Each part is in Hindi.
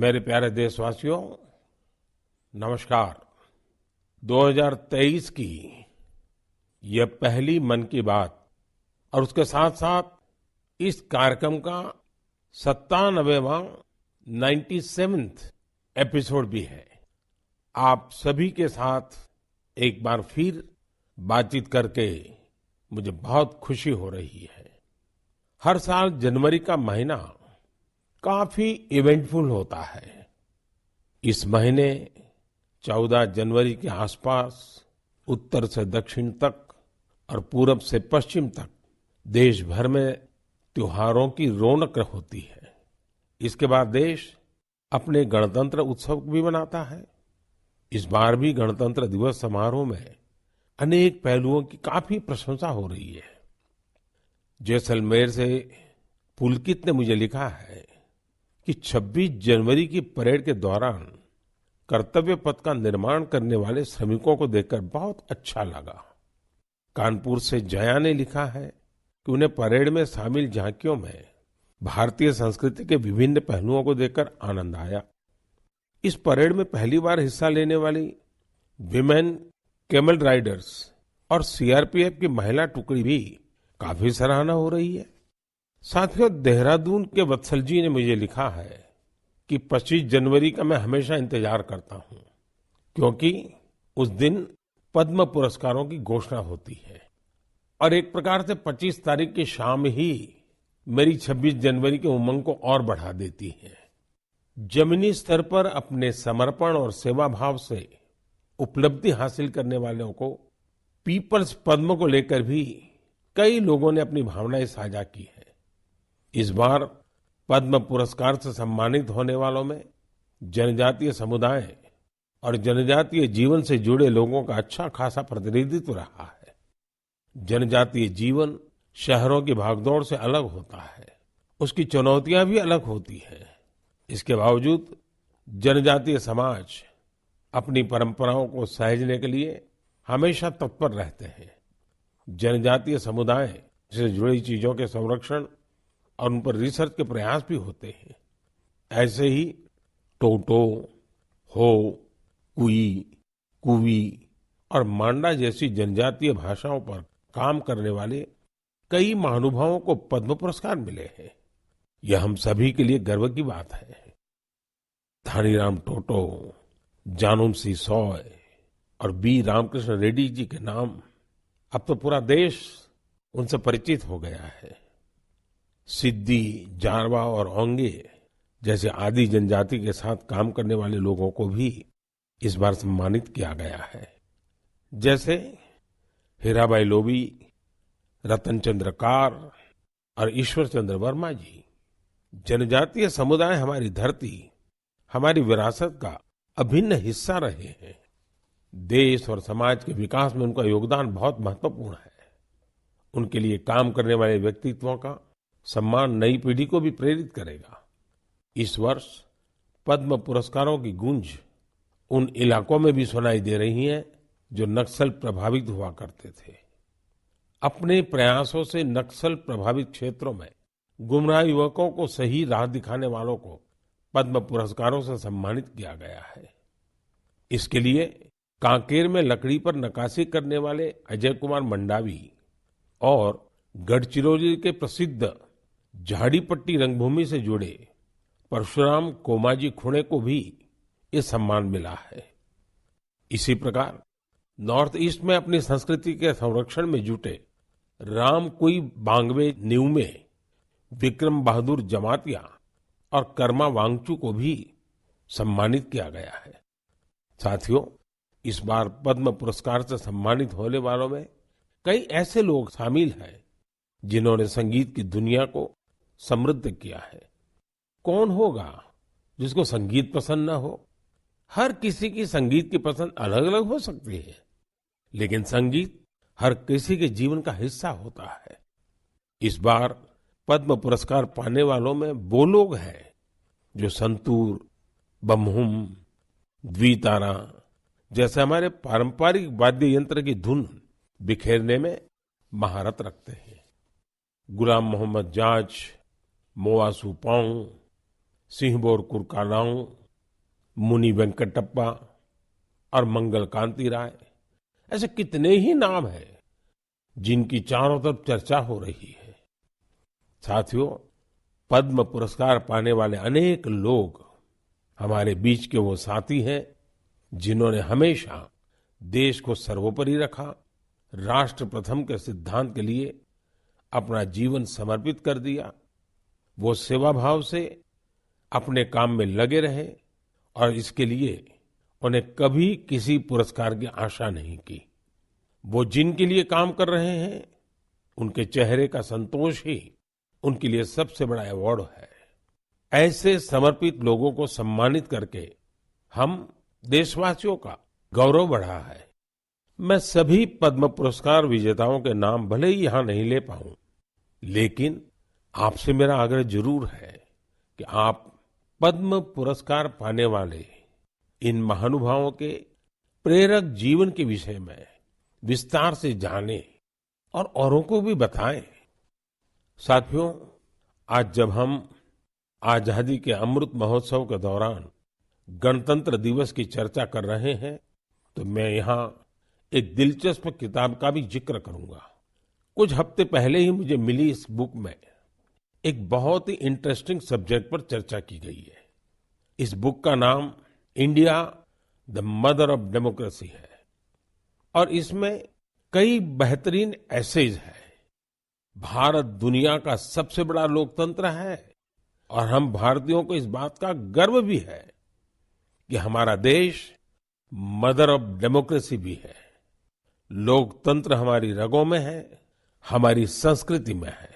मेरे प्यारे देशवासियों, नमस्कार। 2023 की यह पहली मन की बात और उसके साथ साथ इस कार्यक्रम का 97वां 97th एपिसोड भी है। आप सभी के साथ एक बार फिर बातचीत करके मुझे बहुत खुशी हो रही है। हर साल जनवरी का महीना काफी इवेंटफुल होता है। इस महीने 14 जनवरी के आसपास उत्तर से दक्षिण तक और पूरब से पश्चिम तक देश भर में त्योहारों की रौनक होती है। इसके बाद देश अपने गणतंत्र उत्सव भी मनाता है। इस बार भी गणतंत्र दिवस समारोह में अनेक पहलुओं की काफी प्रशंसा हो रही है। जैसलमेर से पुलकित ने मुझे लिखा है कि 26 जनवरी की परेड के दौरान कर्तव्य पथ का निर्माण करने वाले श्रमिकों को देखकर बहुत अच्छा लगा। कानपुर से जया ने लिखा है कि उन्हें परेड में शामिल झांकियों में भारतीय संस्कृति के विभिन्न पहलुओं को देखकर आनंद आया। इस परेड में पहली बार हिस्सा लेने वाली विमेन कैमल राइडर्स और सीआरपीएफ की महिला टुकड़ी भी काफी सराहना हो रही है। साथियों, देहरादून के वत्सल जी ने मुझे लिखा है कि 25 जनवरी का मैं हमेशा इंतजार करता हूं, क्योंकि उस दिन पद्म पुरस्कारों की घोषणा होती है और एक प्रकार से 25 तारीख की शाम ही मेरी 26 जनवरी के उमंग को और बढ़ा देती है। जमीनी स्तर पर अपने समर्पण और सेवा भाव से उपलब्धि हासिल करने वालों को पीपल्स पद्म को लेकर भी कई लोगों ने अपनी भावनाएं साझा की है। इस बार पद्म पुरस्कार से सम्मानित होने वालों में जनजातीय समुदाय और जनजातीय जीवन से जुड़े लोगों का अच्छा खासा प्रतिनिधित्व रहा है। जनजातीय जीवन शहरों की भागदौड़ से अलग होता है, उसकी चुनौतियां भी अलग होती है। इसके बावजूद जनजातीय समाज अपनी परंपराओं को सहेजने के लिए हमेशा तत्पर रहते हैं। जनजातीय समुदाय से जुड़ी चीजों के संरक्षण और उन पर रिसर्च के प्रयास भी होते हैं। ऐसे ही टोटो, हो, कुई, कुवी और मांडा जैसी जनजातीय भाषाओं पर काम करने वाले कई महानुभावों को पद्म पुरस्कार मिले हैं। यह हम सभी के लिए गर्व की बात है। धानीराम टोटो, जानूम सी सॉय और बी रामकृष्ण रेड्डी जी के नाम अब तो पूरा देश उनसे परिचित हो गया है। सिद्दी, जारवा और ओंगे जैसे आदि जनजाति के साथ काम करने वाले लोगों को भी इस बार सम्मानित किया गया है। जैसे हीराबाई लोबी, रतन चंद्र कार और ईश्वर चंद्र वर्मा जी। जनजातीय समुदाय हमारी धरती, हमारी विरासत का अभिन्न हिस्सा रहे हैं। देश और समाज के विकास में उनका योगदान बहुत महत्वपूर्ण है। उनके लिए काम करने वाले व्यक्तित्वों का सम्मान नई पीढ़ी को भी प्रेरित करेगा। इस वर्ष पद्म पुरस्कारों की गूंज उन इलाकों में भी सुनाई दे रही है जो नक्सल प्रभावित हुआ करते थे। अपने प्रयासों से नक्सल प्रभावित क्षेत्रों में गुमराह युवकों को सही राह दिखाने वालों को पद्म पुरस्कारों से सम्मानित किया गया है। इसके लिए कांकेर में लकड़ी पर नक्काशी करने वाले अजय कुमार मंडावी और गढ़चिरौली के प्रसिद्ध झाड़ीपट्टी रंगभूमि से जुड़े परशुराम कोमाजी खुणे को भी ये सम्मान मिला है। इसी प्रकार नॉर्थ ईस्ट में अपनी संस्कृति के संरक्षण में जुटे राम कुई बांगवे न्यूमे, विक्रम बहादुर जमातिया और कर्मा वांगचू को भी सम्मानित किया गया है। साथियों, इस बार पद्म पुरस्कार से सम्मानित होने वालों में कई ऐसे लोग शामिल हैं जिन्होंने संगीत की दुनिया को समृद्ध किया है। कौन होगा जिसको संगीत पसंद न हो? हर किसी की संगीत की पसंद अलग अलग हो सकती है, लेकिन संगीत हर किसी के जीवन का हिस्सा होता है। इस बार पद्म पुरस्कार पाने वालों में वो लोग हैं जो संतूर, बम्हुम, द्वितारा जैसे हमारे पारंपरिक वाद्य यंत्र की धुन बिखेरने में महारत रखते हैं। गुलाम मोहम्मद जाज, मोआ सुपौंग, सिंहबोर कुरकालाऊ, मुनि वेंकटप्पा और मंगल कांति राय, ऐसे कितने ही नाम हैं जिनकी चारों तरफ चर्चा हो रही है। साथियों, पद्म पुरस्कार पाने वाले अनेक लोग हमारे बीच के वो साथी हैं जिन्होंने हमेशा देश को सर्वोपरि रखा, राष्ट्र प्रथम के सिद्धांत के लिए अपना जीवन समर्पित कर दिया। वो सेवा भाव से अपने काम में लगे रहे और इसके लिए उन्हें कभी किसी पुरस्कार की आशा नहीं की। वो जिनके लिए काम कर रहे हैं, उनके चेहरे का संतोष ही उनके लिए सबसे बड़ा अवार्ड है। ऐसे समर्पित लोगों को सम्मानित करके हम देशवासियों का गौरव बढ़ा है। मैं सभी पद्म पुरस्कार विजेताओं के नाम भले ही यहां नहीं ले पाऊं, लेकिन आपसे मेरा आग्रह जरूर है कि आप पद्म पुरस्कार पाने वाले इन महानुभावों के प्रेरक जीवन के विषय में विस्तार से जानें और औरों को भी बताएं। साथियों, आज जब हम आजादी के अमृत महोत्सव के दौरान गणतंत्र दिवस की चर्चा कर रहे हैं, तो मैं यहाँ एक दिलचस्प किताब का भी जिक्र करूंगा। कुछ हफ्ते पहले ही मुझे मिली इस बुक में एक बहुत ही इंटरेस्टिंग सब्जेक्ट पर चर्चा की गई है। इस बुक का नाम India the mother of democracy है और इसमें कई बेहतरीन एसेज है। भारत दुनिया का सबसे बड़ा लोकतंत्र है और हम भारतीयों को इस बात का गर्व भी है कि हमारा देश मदर ऑफ डेमोक्रेसी भी है। लोकतंत्र हमारी रगों में है, हमारी संस्कृति में है।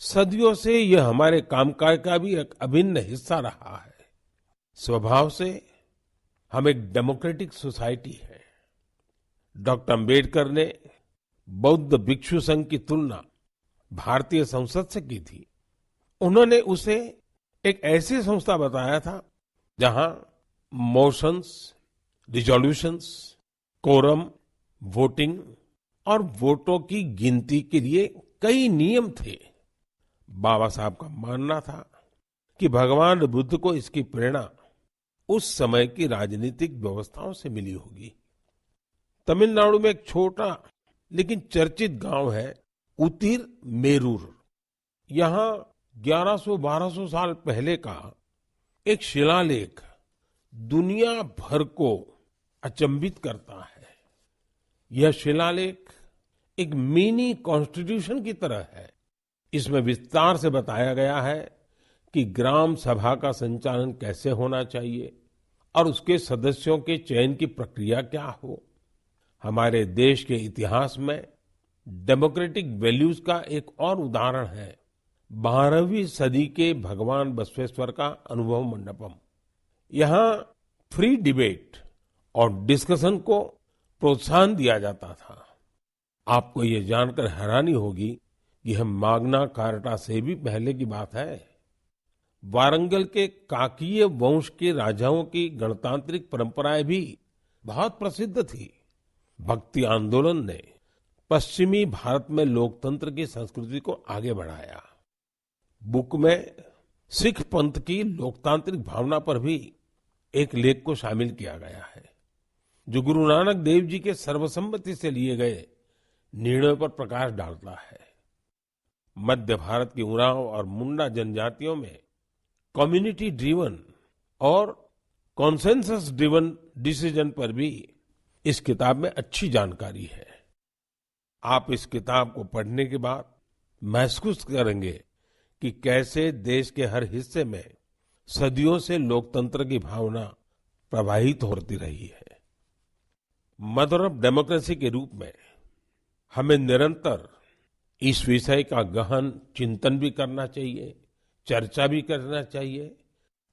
सदियों से यह हमारे कामकाज का भी एक अभिन्न हिस्सा रहा है। स्वभाव से हम एक डेमोक्रेटिक सोसाइटी है। डॉक्टर अंबेडकर ने बौद्ध भिक्षु संघ की तुलना भारतीय संसद से की थी। उन्होंने उसे एक ऐसी संस्था बताया था जहां मोशंस, रिजोल्यूशंस, कोरम, वोटिंग और वोटों की गिनती के लिए कई नियम थे। बाबा साहब का मानना था कि भगवान बुद्ध को इसकी प्रेरणा उस समय की राजनीतिक व्यवस्थाओं से मिली होगी। तमिलनाडु में एक छोटा लेकिन चर्चित गांव है उतिर मेरूर। यहाँ 1100-1200 साल पहले का एक शिलालेख दुनिया भर को अचंभित करता है। यह शिलालेख एक मिनी कॉन्स्टिट्यूशन की तरह है। इसमें विस्तार से बताया गया है कि ग्राम सभा का संचालन कैसे होना चाहिए और उसके सदस्यों के चयन की प्रक्रिया क्या हो। हमारे देश के इतिहास में डेमोक्रेटिक वैल्यूज का एक और उदाहरण है 12वीं सदी के भगवान बसवेश्वर का अनुभव मंडपम। यहाँ फ्री डिबेट और डिस्कशन को प्रोत्साहन दिया जाता था। आपको ये जानकर हैरानी होगी कि यह माग्ना कार्टा से भी पहले की बात है। वारंगल के काकीय वंश के राजाओं की गणतांत्रिक परंपराएं भी बहुत प्रसिद्ध थी। भक्ति आंदोलन ने पश्चिमी भारत में लोकतंत्र की संस्कृति को आगे बढ़ाया। बुक में सिख पंथ की लोकतांत्रिक भावना पर भी एक लेख को शामिल किया गया है, जो गुरु नानक देव जी के सर्वसम्मति से लिए गए निर्णयों पर प्रकाश डालता है। मध्य भारत की उरांव और मुंडा जनजातियों में कम्युनिटी ड्रिवन और कॉन्सेंसस ड्रिवन डिसीजन पर भी इस किताब में अच्छी जानकारी है। आप इस किताब को पढ़ने के बाद महसूस करेंगे कि कैसे देश के हर हिस्से में सदियों से लोकतंत्र की भावना प्रवाहित होती रही है। मदर ऑफ डेमोक्रेसी के रूप में हमें निरंतर इस विषय का गहन चिंतन भी करना चाहिए, चर्चा भी करना चाहिए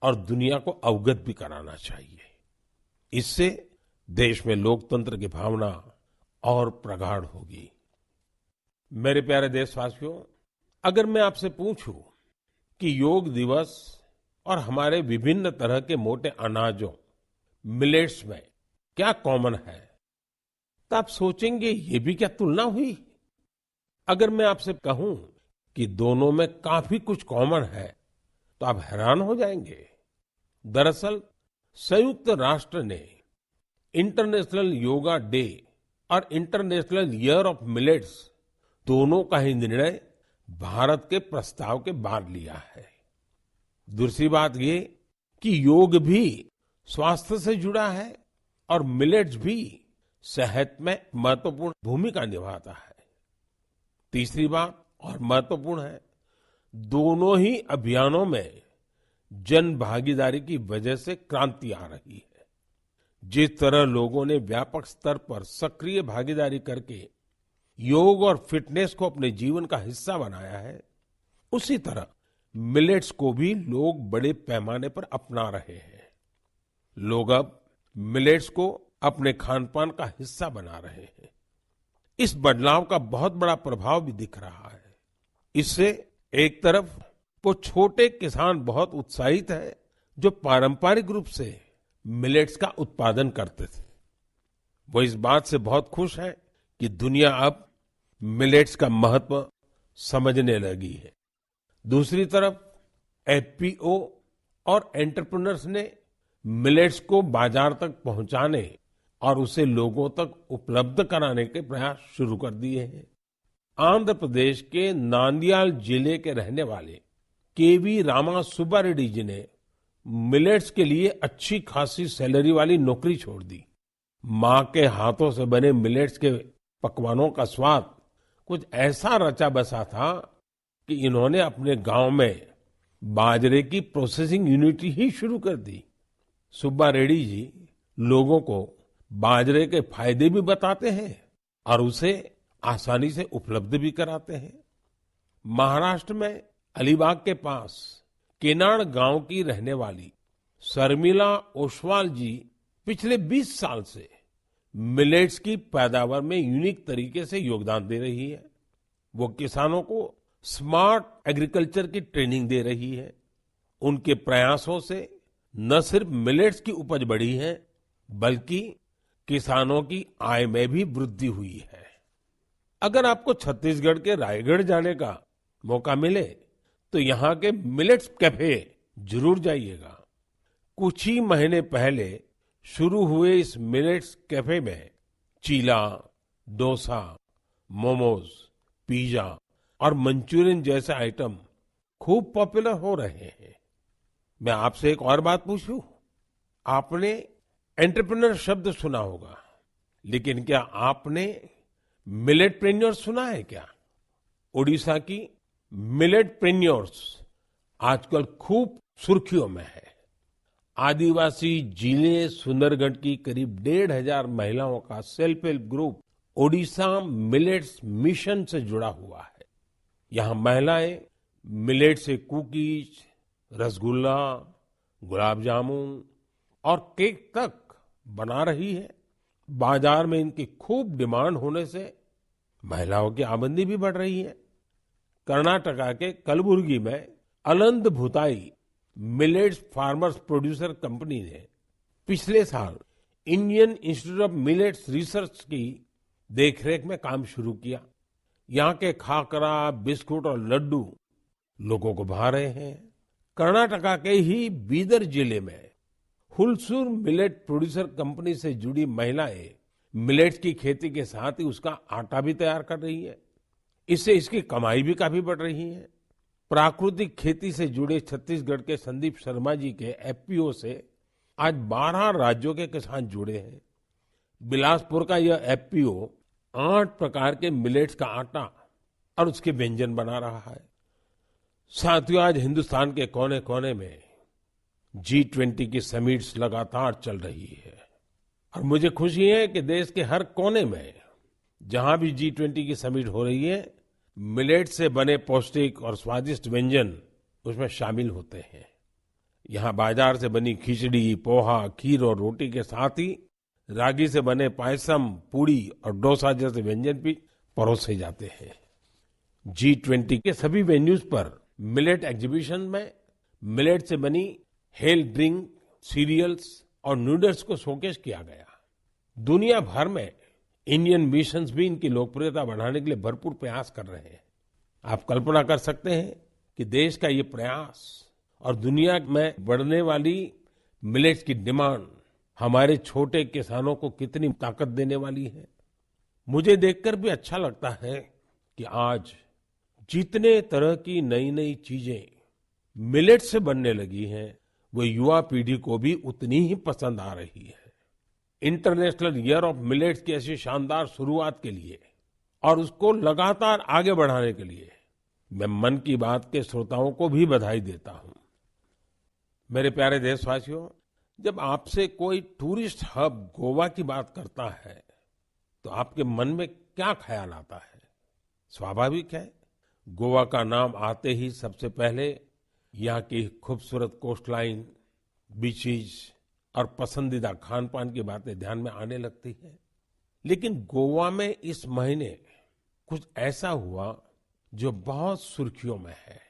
और दुनिया को अवगत भी कराना चाहिए। इससे देश में लोकतंत्र की भावना और प्रगाढ़ होगी। मेरे प्यारे देशवासियों, अगर मैं आपसे पूछूं कि योग दिवस और हमारे विभिन्न तरह के मोटे अनाजों मिलेट्स में क्या कॉमन है, तो आप सोचेंगे ये भी क्या तुलना हुई। अगर मैं आपसे कहूं कि दोनों में काफी कुछ कॉमन है, तो आप हैरान हो जाएंगे। दरअसल संयुक्त राष्ट्र ने इंटरनेशनल योगा डे और इंटरनेशनल ईयर ऑफ मिलेट्स दोनों का ही निर्णय भारत के प्रस्ताव के बाद लिया है। दूसरी बात ये कि योग भी स्वास्थ्य से जुड़ा है और मिलेट्स भी सेहत में महत्वपूर्ण भूमिका निभाता है। तीसरी बात और महत्वपूर्ण है, दोनों ही अभियानों में जन भागीदारी की वजह से क्रांति आ रही है। जिस तरह लोगों ने व्यापक स्तर पर सक्रिय भागीदारी करके योग और फिटनेस को अपने जीवन का हिस्सा बनाया है, उसी तरह मिलेट्स को भी लोग बड़े पैमाने पर अपना रहे हैं। लोग अब मिलेट्स को अपने खानपान का हिस्सा बना रहे हैं। इस बदलाव का बहुत बड़ा प्रभाव भी दिख रहा है। इससे एक तरफ वो छोटे किसान बहुत उत्साहित हैं जो पारंपरिक रूप से मिलेट्स का उत्पादन करते थे। वो इस बात से बहुत खुश हैं कि दुनिया अब मिलेट्स का महत्व समझने लगी है। दूसरी तरफ एफपीओ और एंटरप्रेन्योर्स ने मिलेट्स को बाजार तक पहुंचाने और उसे लोगों तक उपलब्ध कराने के प्रयास शुरू कर दिए हैं। आंध्र प्रदेश के नांदयाल जिले के रहने वाले केवी रामा सुब्बा रेड्डी जी ने मिलेट्स के लिए अच्छी खासी सैलरी वाली नौकरी छोड़ दी। माँ के हाथों से बने मिलेट्स के पकवानों का स्वाद कुछ ऐसा रचा बसा था कि इन्होंने अपने गांव में बाजरे की प्रोसेसिंग यूनिट ही शुरू कर दी। सुब्बा रेड्डी जी लोगों को बाजरे के फायदे भी बताते हैं और उसे आसानी से उपलब्ध भी कराते हैं। महाराष्ट्र में अलीबाग के पास केनाड गांव की रहने वाली शर्मिला ओसवाल जी पिछले 20 साल से मिलेट्स की पैदावार में यूनिक तरीके से योगदान दे रही है। वो किसानों को स्मार्ट एग्रीकल्चर की ट्रेनिंग दे रही है। उनके प्रयासों से न सिर्फ मिलेट्स की उपज बढ़ी है, बल्कि किसानों की आय में भी वृद्धि हुई है। अगर आपको छत्तीसगढ़ के रायगढ़ जाने का मौका मिले तो यहाँ के मिलेट्स कैफे जरूर जाइएगा। कुछ ही महीने पहले शुरू हुए इस मिलेट्स कैफे में चीला, डोसा, मोमोज, पिज्जा और मंचूरियन जैसे आइटम खूब पॉपुलर हो रहे हैं। मैं आपसे एक और बात पूछूं? आपने एंटरप्रेन्योर शब्द सुना होगा, लेकिन क्या आपने मिलेटप्रेन्योर सुना है क्या? ओडिशा की मिलेटप्रेन्योर्स आजकल खूब सुर्खियों में है। आदिवासी जिले सुंदरगढ़ की करीब 1,500 महिलाओं का self help group Odisha millets mission से जुड़ा हुआ है। यहाँ महिलाएं मिलेट से कुकीज, रसगुल्ला, गुलाब जामुन और केक तक बना रही है। बाजार में इनकी खूब डिमांड होने से महिलाओं की आमदनी भी बढ़ रही है। कर्नाटका के कलबुर्गी में Aland Bhutai millets farmers producer company ने पिछले साल Indian institute of millets research की देखरेख में काम शुरू किया। यहाँ के खाकरा, बिस्कुट और लड्डू लोगों को भा रहे हैं। कर्नाटका के ही बीदर जिले में हुलसूर मिलेट प्रोड्यूसर कंपनी से जुड़ी महिलाएं मिलेट्स की खेती के साथ ही उसका आटा भी तैयार कर रही है। इससे इसकी कमाई भी काफी बढ़ रही है। प्राकृतिक खेती से जुड़े छत्तीसगढ़ के संदीप शर्मा जी के एफपीओ से आज 12 राज्यों के किसान जुड़े हैं। बिलासपुर का यह एफपीओ 8 प्रकार के मिलेट्स का आटा और उसके व्यंजन बना रहा है। साथियों, आज हिंदुस्तान के कोने कोने में G20 की समिट्स लगातार चल रही है और मुझे खुशी है कि देश के हर कोने में जहां भी G20 की समिट हो रही है, मिलेट से बने पौष्टिक और स्वादिष्ट व्यंजन उसमें शामिल होते हैं। यहाँ बाजार से बनी खिचड़ी, पोहा, खीर और रोटी के साथ ही रागी से बने पायसम, पूड़ी और डोसा जैसे व्यंजन भी परोसे जाते हैं। G20 के सभी वेन्यूज पर मिलेट एग्जीबिशन में मिलेट से बनी हेल्थ ड्रिंक, सीरियल्स और नूडल्स को शोकेस किया गया। दुनिया भर में इंडियन मिशंस भी इनकी लोकप्रियता बढ़ाने के लिए भरपूर प्रयास कर रहे हैं। आप कल्पना कर सकते हैं कि देश का ये प्रयास और दुनिया में बढ़ने वाली मिलेट्स की डिमांड हमारे छोटे किसानों को कितनी ताकत देने वाली है। मुझे देखकर भी अच्छा लगता है कि आज जितने तरह की नई नई चीजें मिलेट से बनने लगी हैं, वो युवा पीढ़ी को भी उतनी ही पसंद आ रही है। इंटरनेशनल ईयर ऑफ मिलेट्स की ऐसी शानदार शुरुआत के लिए और उसको लगातार आगे बढ़ाने के लिए मैं मन की बात के श्रोताओं को भी बधाई देता हूं। मेरे प्यारे देशवासियों, जब आपसे कोई टूरिस्ट हब गोवा की बात करता है तो आपके मन में क्या ख्याल आता है? स्वाभाविक है, गोवा का नाम आते ही सबसे पहले यहाँ की खूबसूरत कोस्टलाइन, बीचेस और पसंदीदा खान पान की बातें ध्यान में आने लगती है। लेकिन गोवा में इस महीने कुछ ऐसा हुआ जो बहुत सुर्खियों में है।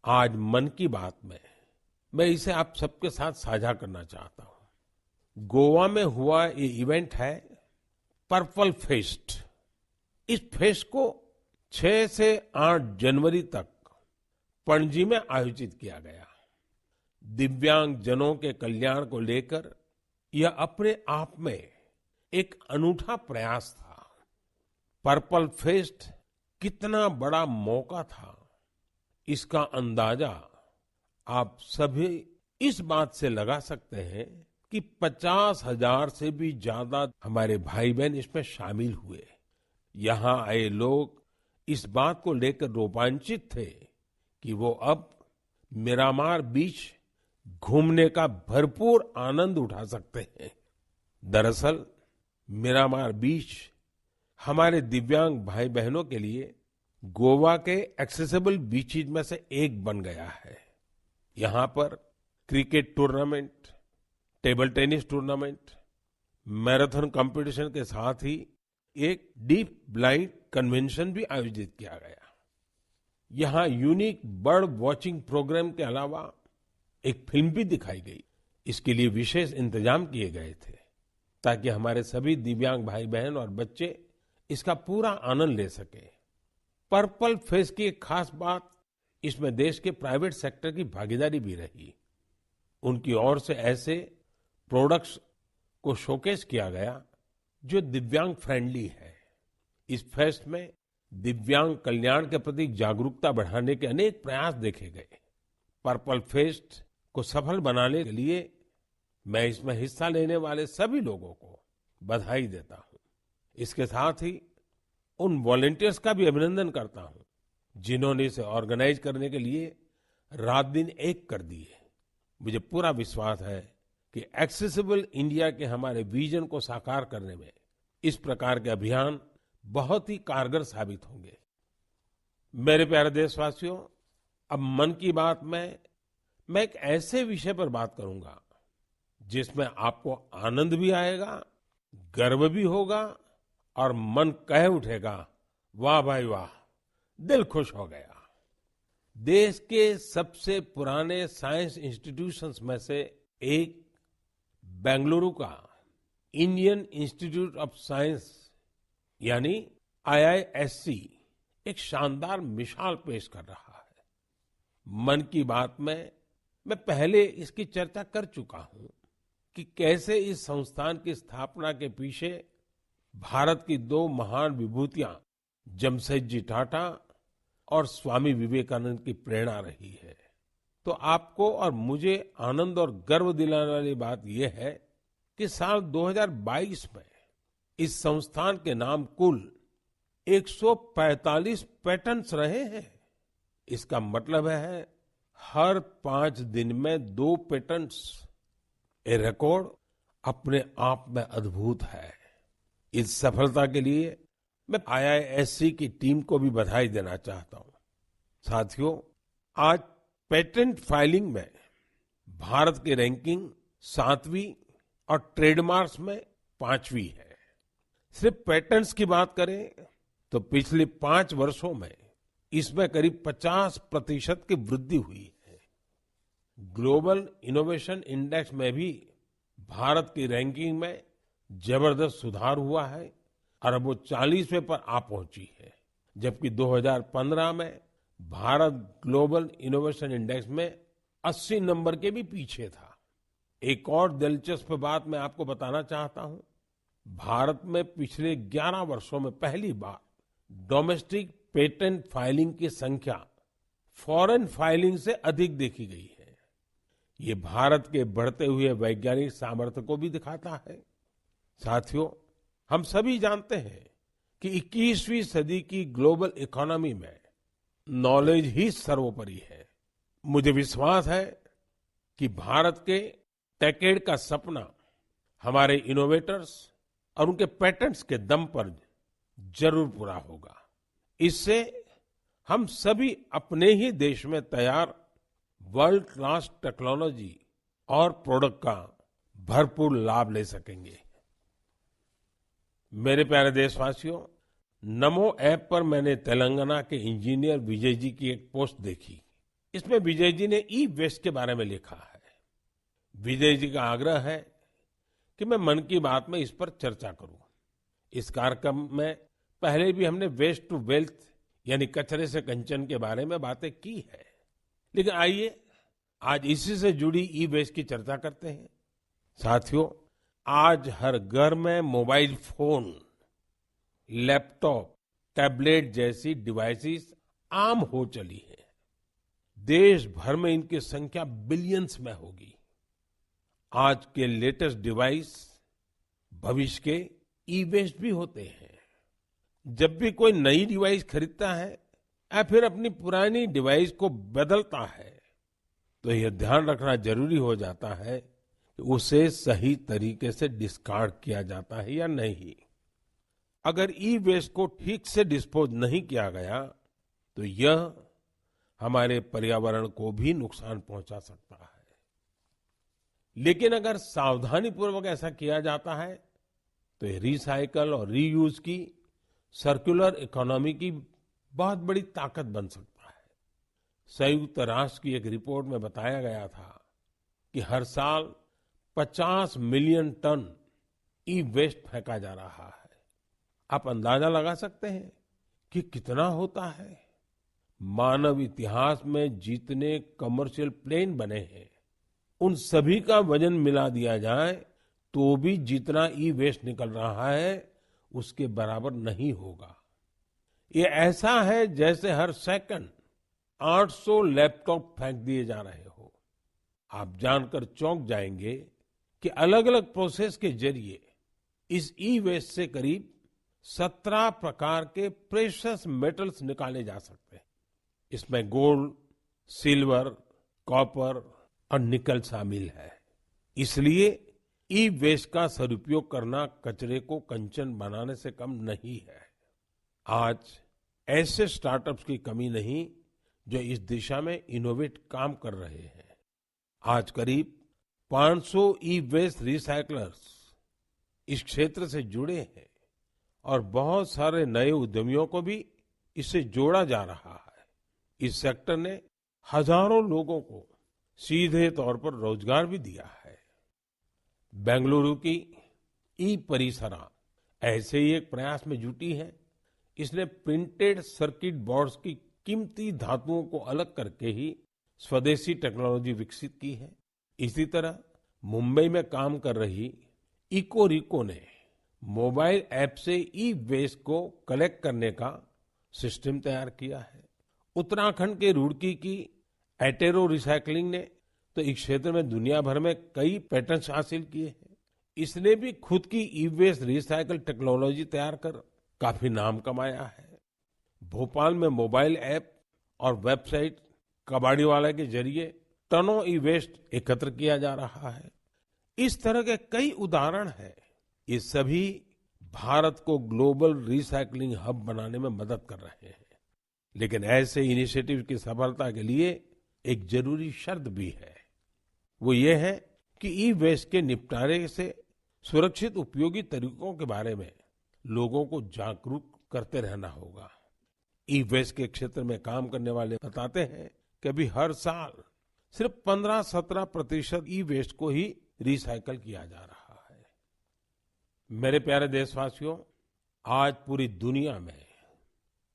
आज मन की बात में मैं इसे आप सबके साथ साझा करना चाहता हूं। गोवा में हुआ ये इवेंट है पर्पल फेस्ट। इस फेस्ट को 6 से 8 जनवरी तक पणजी में आयोजित किया गया। दिव्यांग जनों के कल्याण को लेकर यह अपने आप में एक अनूठा प्रयास था। पर्पल फेस्ट कितना बड़ा मौका था, इसका अंदाजा आप सभी इस बात से लगा सकते हैं कि 50,000 से भी ज्यादा हमारे भाई बहन इसमें शामिल हुए। यहाँ आए लोग इस बात को लेकर रोमांचित थे कि वो अब मिरामार बीच घूमने का भरपूर आनंद उठा सकते हैं। दरअसल मिरामार बीच हमारे दिव्यांग भाई बहनों के लिए गोवा के एक्सेसिबल बीचेस में से एक बन गया है। यहाँ पर cricket tournament, table tennis tournament, marathon competition के साथ ही एक डीप ब्लाइंड कन्वेंशन भी आयोजित किया गया। यहाँ यूनिक बर्ड वॉचिंग प्रोग्राम के अलावा एक फिल्म भी दिखाई गई। इसके लिए विशेष इंतजाम किए गए थे ताकि हमारे सभी दिव्यांग भाई बहन और बच्चे इसका पूरा आनंद ले सके। पर्पल फेस्ट की एक खास बात, इसमें देश के प्राइवेट सेक्टर की भागीदारी भी रही। उनकी ओर से ऐसे प्रोडक्ट्स को शोकेस किया गया जो दिव्यांग फ्रेंडली है। इस फेस्ट में दिव्यांग कल्याण के प्रति जागरूकता बढ़ाने के अनेक प्रयास देखे गए। पर्पल फेस्ट को सफल बनाने के लिए मैं इसमें हिस्सा लेने वाले सभी लोगों को बधाई देता हूं। इसके साथ ही उन वॉलंटियर्स का भी अभिनंदन करता हूं जिन्होंने इसे ऑर्गेनाइज करने के लिए रात दिन एक कर दिए। मुझे पूरा विश्वास है कि एक्सेसिबल इंडिया के हमारे विजन को साकार करने में इस प्रकार के अभियान बहुत ही कारगर साबित होंगे। मेरे प्यारे देशवासियों, अब मन की बात में मैं एक ऐसे विषय पर बात करूंगा जिसमें आपको आनंद भी आएगा, गर्व भी होगा और मन कह उठेगा, वाह भाई वाह, दिल खुश हो गया। देश के सबसे पुराने साइंस इंस्टीट्यूशंस में से एक बेंगलुरु का इंडियन इंस्टीट्यूट ऑफ साइंस यानी IISc एक शानदार मिसाल पेश कर रहा है। मन की बात में मैं पहले इसकी चर्चा कर चुका हूं कि कैसे इस संस्थान की स्थापना के पीछे भारत की 2 महान विभूतियां जमशेदजी टाटा और स्वामी विवेकानंद की प्रेरणा रही है। तो आपको और मुझे आनंद और गर्व दिलाने वाली बात यह है कि साल 2022 में इस संस्थान के नाम कुल 145 पेटेंट्स रहे हैं। इसका मतलब है हर 5 दिन में 2 पेटेंट्स। ये रिकॉर्ड अपने आप में अद्भुत है। इस सफलता के लिए मैं IISc की टीम को भी बधाई देना चाहता हूं। साथियों, आज पेटेंट फाइलिंग में भारत की रैंकिंग 7वीं और ट्रेडमार्क्स में 5वीं है। सिर्फ पेटेंट्स की बात करें तो पिछले 5 वर्षों में इसमें करीब 50% की वृद्धि हुई है। ग्लोबल इनोवेशन इंडेक्स में भी भारत की रैंकिंग में जबरदस्त सुधार हुआ है और अब वो 40वें पर आ पहुंची है, जबकि 2015 में भारत ग्लोबल इनोवेशन इंडेक्स में 80 नंबर के भी पीछे था। एक और दिलचस्प बात मैं आपको बताना चाहता हूं। भारत में पिछले 11 वर्षों में पहली बार डोमेस्टिक पेटेंट फाइलिंग की संख्या फॉरेन फाइलिंग से अधिक देखी गई है। ये भारत के बढ़ते हुए वैज्ञानिक सामर्थ्य को भी दिखाता है। साथियों, हम सभी जानते हैं कि 21वीं सदी की ग्लोबल इकोनॉमी में नॉलेज ही सर्वोपरि है। मुझे विश्वास है कि भारत के टेकेड का सपना हमारे इनोवेटर्स और उनके पेटेंट्स के दम पर जरूर पूरा होगा। इससे हम सभी अपने ही देश में तैयार वर्ल्ड क्लास टेक्नोलॉजी और प्रोडक्ट का भरपूर लाभ ले सकेंगे। मेरे प्यारे देशवासियों, नमो ऐप पर मैंने तेलंगाना के इंजीनियर विजय जी की एक पोस्ट देखी। इसमें विजय जी ने ई वेस्ट के बारे में लिखा है। विजय जी का आग्रह है कि मैं मन की बात में इस पर चर्चा करूं। इस कार्यक्रम में पहले भी हमने वेस्ट टू वेल्थ यानी कचरे से कंचन के बारे में बातें की है, लेकिन आइए आज इसी से जुड़ी ई वेस्ट की चर्चा करते हैं। साथियों, आज हर घर में मोबाइल फोन, लैपटॉप, टैबलेट जैसी डिवाइसेस आम हो चली है। देश भर में इनकी संख्या बिलियंस में होगी। आज के लेटेस्ट डिवाइस भविष्य के ई वेस्ट भी होते हैं। जब भी कोई नई डिवाइस खरीदता है या फिर अपनी पुरानी डिवाइस को बदलता है, तो यह ध्यान रखना जरूरी हो जाता है कि उसे सही तरीके से डिस्कार्ड किया जाता है या नहीं। अगर ई वेस्ट को ठीक से डिस्पोज नहीं किया गया तो यह हमारे पर्यावरण को भी नुकसान पहुंचा सकता है। लेकिन अगर सावधानी पूर्वक ऐसा किया जाता है तो ये रिसाइकल और रीयूज की सर्कुलर इकोनॉमी की बहुत बड़ी ताकत बन सकता है। संयुक्त राष्ट्र की एक रिपोर्ट में बताया गया था कि हर साल 50 मिलियन टन ई वेस्ट फेंका जा रहा है। आप अंदाजा लगा सकते हैं कि कितना होता है। मानव इतिहास में जितने कमर्शियल प्लेन बने हैं, उन सभी का वजन मिला दिया जाए तो भी जितना ई वेस्ट निकल रहा है उसके बराबर नहीं होगा। ये ऐसा है जैसे हर सेकंड 800 लैपटॉप फेंक दिए जा रहे हो। आप जानकर चौंक जाएंगे कि अलग अलग प्रोसेस के जरिए इस ई वेस्ट से करीब 17 प्रकार के प्रेशियस मेटल्स निकाले जा सकते हैं। इसमें गोल्ड, सिल्वर, कॉपर और निकल शामिल है। इसलिए ई वेस्ट का सदुपयोग करना कचरे को कंचन बनाने से कम नहीं है। आज ऐसे स्टार्टअप्स की कमी नहीं जो इस दिशा में इनोवेट काम कर रहे हैं। आज करीब 500 ई वेस्ट रिसाइकलर्स इस क्षेत्र से जुड़े हैं और बहुत सारे नए उद्यमियों को भी इससे जोड़ा जा रहा है। इस सेक्टर ने हजारों लोगों को सीधे तौर पर रोजगार भी दिया है। बेंगलुरु की ई परिसरा ऐसे ही एक प्रयास में जुटी है। इसने प्रिंटेड सर्किट बोर्ड्स की कीमती धातुओं को अलग करके ही स्वदेशी टेक्नोलॉजी विकसित की है। इसी तरह मुंबई में काम कर रही इकोरिको ने मोबाइल ऐप से ई वेस्ट को कलेक्ट करने का सिस्टम तैयार किया है। उत्तराखंड के रुड़की की एटेरो रिसाइकलिंग ने तो इस क्षेत्र में दुनिया भर में कई पेटेंट्स हासिल किए हैं। इसने भी खुद की ई वेस्ट रिसाइकल टेक्नोलॉजी तैयार कर काफी नाम कमाया है। भोपाल में मोबाइल ऐप और वेबसाइट कबाड़ीवाला के जरिए टनों ई वेस्ट एकत्र किया जा रहा है। इस तरह के कई उदाहरण हैं। ये सभी भारत को ग्लोबल रिसाइकलिंग हब बनाने में मदद कर रहे हैं। लेकिन ऐसे इनिशिएटिव की सफलता के लिए एक जरूरी शर्त भी है। वो ये है कि ई वेस्ट के निपटारे से सुरक्षित उपयोगी तरीकों के बारे में लोगों को जागरूक करते रहना होगा। ई वेस्ट के क्षेत्र में काम करने वाले बताते हैं कि अभी हर साल सिर्फ 15-17% ई वेस्ट को ही रिसाइकल किया जा रहा है। मेरे प्यारे देशवासियों, आज पूरी दुनिया में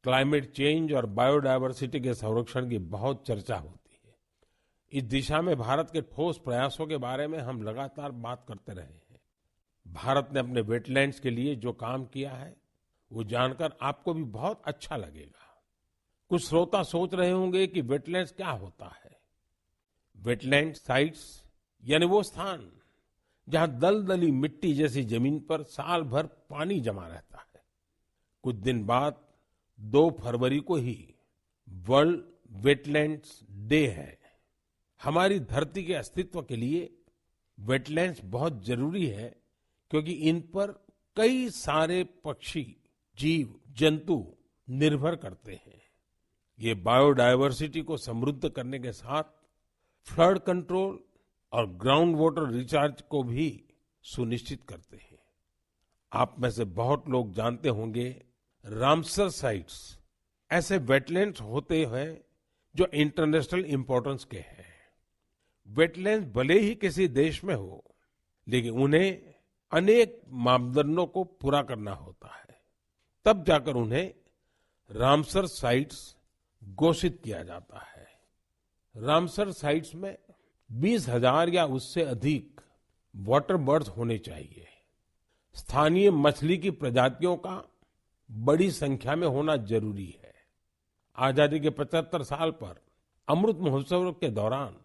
क्लाइमेट चेंज और बायोडायवर्सिटी के संरक्षण की बहुत चर्चा होती है। इस दिशा में भारत के ठोस प्रयासों के बारे में हम लगातार बात करते रहे हैं। भारत ने अपने वेटलैंड्स के लिए जो काम किया है, वो जानकर आपको भी बहुत अच्छा लगेगा। कुछ श्रोता सोच रहे होंगे कि वेटलैंड्स क्या होता है। वेटलैंड साइट्स यानी वो स्थान जहां दलदली मिट्टी जैसी जमीन पर साल भर पानी जमा रहता है। कुछ दिन बाद 2 फरवरी को ही वर्ल्ड वेटलैंड्स डे है। हमारी धरती के अस्तित्व के लिए वेटलैंड्स बहुत जरूरी है, क्योंकि इन पर कई सारे पक्षी, जीव, जंतु निर्भर करते हैं। ये बायोडायवर्सिटी को समृद्ध करने के साथ फ्लड कंट्रोल और ग्राउंड वाटर रिचार्ज को भी सुनिश्चित करते हैं। आप में से बहुत लोग जानते होंगे, रामसर साइट्स ऐसे वेटलैंड्स होते हैं जो इंटरनेशनल इंपॉर्टेंस के हैं। वेटलैंड्स भले ही किसी देश में हो, लेकिन उन्हें अनेक मापदंडों को पूरा करना होता है, तब जाकर उन्हें रामसर साइट्स घोषित किया जाता है। रामसर साइट्स में 20,000 या उससे अधिक वाटर बर्ड्स होने चाहिए। स्थानीय मछली की प्रजातियों का बड़ी संख्या में होना जरूरी है। आजादी के 75 साल पर अमृत महोत्सव के दौरान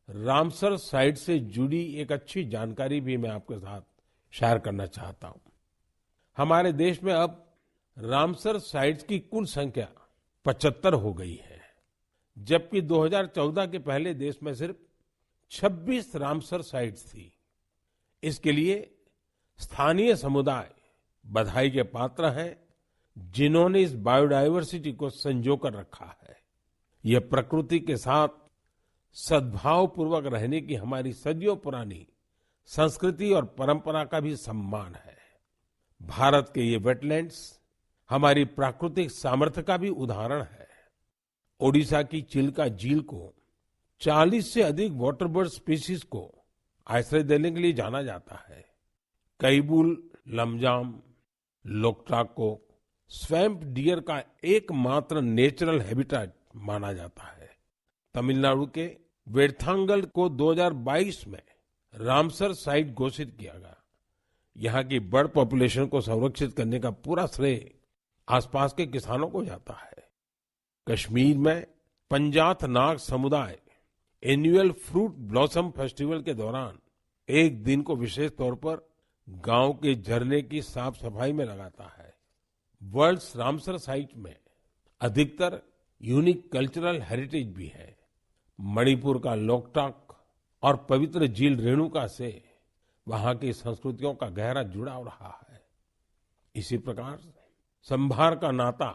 रामसर साइट से जुड़ी एक अच्छी जानकारी भी मैं आपके साथ शेयर करना चाहता हूं। हमारे देश में अब रामसर साइट्स की कुल संख्या 75 हो गई है, जबकि 2014 के पहले देश में सिर्फ 26 रामसर साइट्स थी। इसके लिए स्थानीय समुदाय बधाई के पात्र हैं, जिन्होंने इस बायोडायवर्सिटी को संजो कर रखा है। यह प्रकृति के साथ सद्भाव पूर्वक रहने की हमारी सदियों पुरानी संस्कृति और परंपरा का भी सम्मान है। भारत के ये वेटलैंड्स हमारी प्राकृतिक सामर्थ्य का भी उदाहरण है। ओडिशा की चिल्का झील को 40 से अधिक वाटर बर्ड स्पीशीज को आश्रय देने के लिए जाना जाता है। कैबुल लमजाम लोकटाक को स्वैम्प डियर का एकमात्र नेचुरल हैबिटेट माना जाता है। तमिलनाडु के वेर्थांगल को 2022 में रामसर साइट घोषित किया गया। यहाँ की बर्ड पॉपुलेशन को संरक्षित करने का पूरा श्रेय आसपास के किसानों को जाता है। कश्मीर में पंजाथ नाग समुदाय एनुअल फ्रूट ब्लॉसम फेस्टिवल के दौरान एक दिन को विशेष तौर पर गांव के झरने की साफ सफाई में लगाता है। वर्ल्ड रामसर साइट में अधिकतर यूनिक कल्चरल हेरिटेज भी है। मणिपुर का लोकटाक और पवित्र झील रेणुका से वहां की संस्कृतियों का गहरा जुड़ाव रहा है। इसी प्रकार संभार का नाता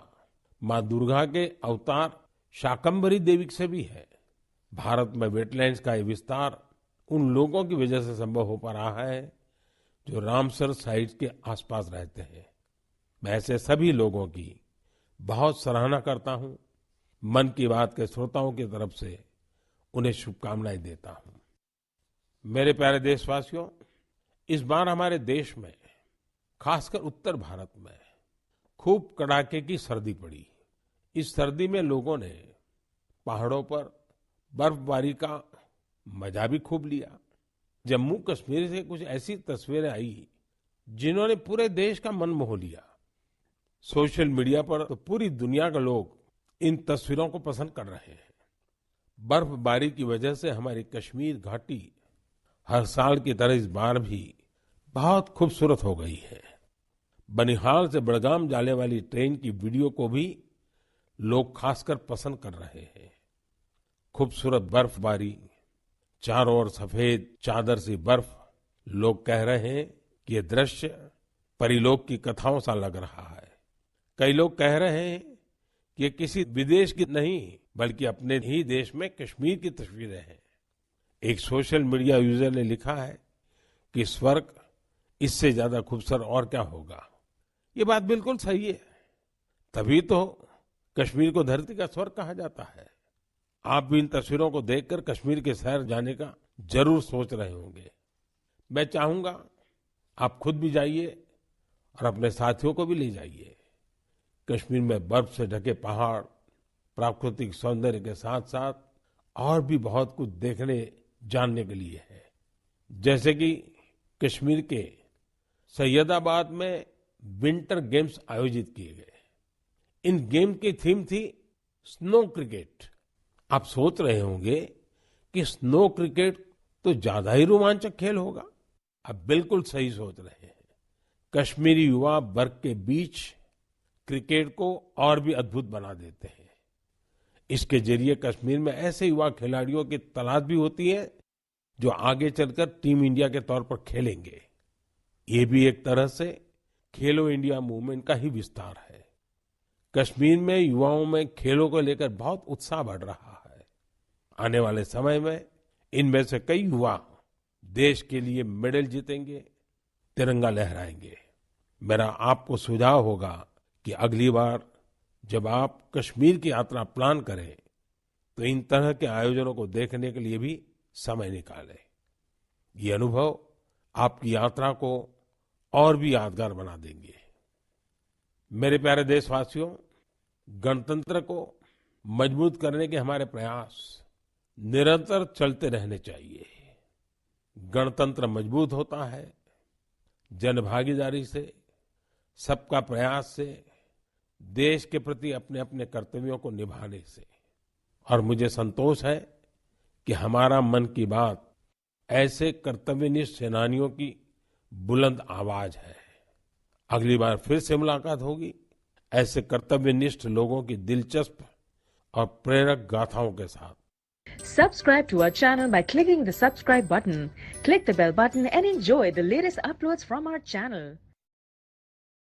मां दुर्गा के अवतार शाकंभरी देवी से भी है। भारत में वेटलैंड्स का ये विस्तार उन लोगों की वजह से संभव हो पा रहा है जो रामसर साइट्स के आसपास रहते हैं। मैं ऐसे सभी लोगों की बहुत सराहना करता हूं। मन की बात के श्रोताओं की तरफ से उन्हें शुभकामनाएं देता हूं। मेरे प्यारे देशवासियों, इस बार हमारे देश में, खासकर उत्तर भारत में खूब कड़ाके की सर्दी पड़ी। इस सर्दी में लोगों ने पहाड़ों पर बर्फबारी का मजा भी खूब लिया। जम्मू कश्मीर से कुछ ऐसी तस्वीरें आई जिन्होंने पूरे देश का मन मोह लिया। सोशल मीडिया पर तो पूरी दुनिया के लोग इन तस्वीरों को पसंद कर रहे हैं। बर्फबारी की वजह से हमारी कश्मीर घाटी हर साल की तरह इस बार भी बहुत खूबसूरत हो गई है। बनिहाल से बड़गाम जाने वाली ट्रेन की वीडियो को भी लोग खासकर पसंद कर रहे हैं। खूबसूरत बर्फबारी, चारों ओर सफेद चादर सी बर्फ। लोग कह रहे हैं कि ये दृश्य परिलोक की कथाओं सा लग रहा है। कई लोग कह रहे हैं कि ये किसी विदेश की नहीं, बल्कि अपने ही देश में कश्मीर की तस्वीरें हैं। एक सोशल मीडिया यूजर ने लिखा है कि स्वर्ग इससे ज्यादा खूबसूरत और क्या होगा। ये बात बिल्कुल सही है, तभी तो कश्मीर को धरती का स्वर्ग कहा जाता है। आप भी इन तस्वीरों को देखकर कश्मीर के शहर जाने का जरूर सोच रहे होंगे। मैं चाहूंगा आप खुद भी जाइए और अपने साथियों को भी ले जाइए। कश्मीर में बर्फ से ढके पहाड़, प्राकृतिक सौंदर्य के साथ साथ और भी बहुत कुछ देखने जानने के लिए है। जैसे कि कश्मीर के सैयदाबाद में विंटर गेम्स आयोजित किए गए। इन गेम की थीम थी स्नो क्रिकेट। आप सोच रहे होंगे कि स्नो क्रिकेट तो ज्यादा ही रोमांचक खेल होगा। आप बिल्कुल सही सोच रहे हैं। कश्मीरी युवा बर्फ के बीच क्रिकेट को और भी अद्भुत बना देते हैं। इसके जरिए कश्मीर में ऐसे युवा खिलाड़ियों की तलाश भी होती है जो आगे चलकर टीम इंडिया के तौर पर खेलेंगे। ये भी एक तरह से खेलो इंडिया मूवमेंट का ही विस्तार है। कश्मीर में युवाओं में खेलों को लेकर बहुत उत्साह बढ़ रहा है। आने वाले समय में इनमें से कई युवा देश के लिए मेडल जीतेंगे, तिरंगा लहराएंगे। मेरा आपको सुझाव होगा कि अगली बार जब आप कश्मीर की यात्रा प्लान करें तो इन तरह के आयोजनों को देखने के लिए भी समय निकालें। ये अनुभव आपकी यात्रा को और भी यादगार बना देंगे। मेरे प्यारे देशवासियों, गणतंत्र को मजबूत करने के हमारे प्रयास निरंतर चलते रहने चाहिए। गणतंत्र मजबूत होता है जनभागीदारी से, सबका प्रयास से, देश के प्रति अपने अपने कर्तव्यों को निभाने से। और मुझे संतोष है कि हमारा मन की बात ऐसे कर्तव्यनिष्ठ सेनानियों की बुलंद आवाज है। अगली बार फिर से मुलाकात होगी ऐसे कर्तव्यनिष्ठ लोगों की दिलचस्प और प्रेरक गाथाओं के साथ। Subscribe to our channel by clicking the subscribe button. Click the bell button and enjoy the latest uploads from our channel.